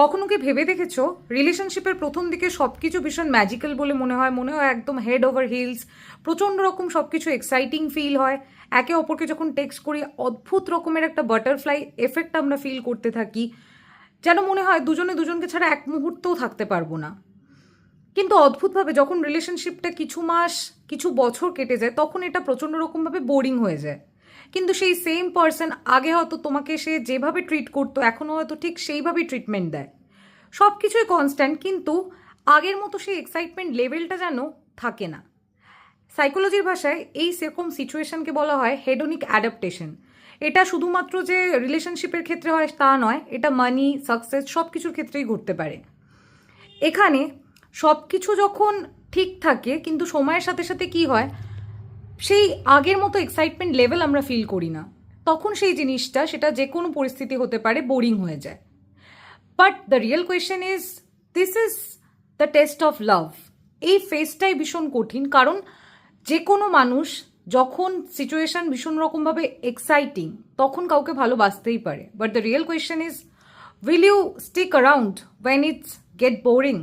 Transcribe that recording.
কখনো কি ভেবে দেখেছো রিলেশনশিপের প্রথম দিকে সব কিছু ভীষণ ম্যাজিক্যাল বলে মনে হয় একদম হেড ওভার হিলস, প্রচণ্ড রকম সব কিছু এক্সাইটিং ফিল হয়। একে অপরকে যখন টেক্সট করি অদ্ভুত রকমের একটা বাটারফ্লাই এফেক্ট আমরা ফিল করতে থাকি, যেন মনে হয় দুজনে দুজনকে ছাড়া এক মুহূর্তও থাকতে পারবো না। কিন্তু অদ্ভুতভাবে যখন রিলেশনশিপটা কিছু মাস কিছু বছর কেটে যায় তখন এটা প্রচণ্ড রকমভাবে বোরিং হয়ে যায়। কিন্তু সেই সেম পার্সন আগে হয়তো তোমাকে সে যেভাবে ট্রিট করতো এখনও হয়তো ঠিক সেইভাবেই ট্রিটমেন্ট দেয়। সব কিছুই কনস্ট্যান্ট, কিন্তু আগের মতো সেই এক্সাইটমেন্ট লেভেলটা যেন থাকে না। সাইকোলজির ভাষায় এই সেরকম সিচুয়েশনকে বলা হয় হেডোনিক অ্যাডাপ্টেশন। এটা শুধুমাত্র যে রিলেশনশিপের ক্ষেত্রে হয় তা নয়, এটা মানি, সাকসেস সব কিছুর ক্ষেত্রেই ঘটতে পারে। এখানে সব কিছু যখন ঠিক থাকে কিন্তু সময়ের সাথে সাথে কি হয়, সেই আগের মতো এক্সাইটমেন্ট লেভেল আমরা ফিল করি না। তখন সেই জিনিসটা, সেটা যে কোনো পরিস্থিতি হতে পারে, বোরিং হয়ে যায়। But the real question is, this is the test of love. এই ফেজটাই ভীষণ কঠিন, কারণ যে কোনো মানুষ যখন সিচুয়েশন ভীষণ রকমভাবে এক্সাইটিং তখন কাউকে ভালোবাসতেই পারে। But the real question is, will you stick around when it's get boring?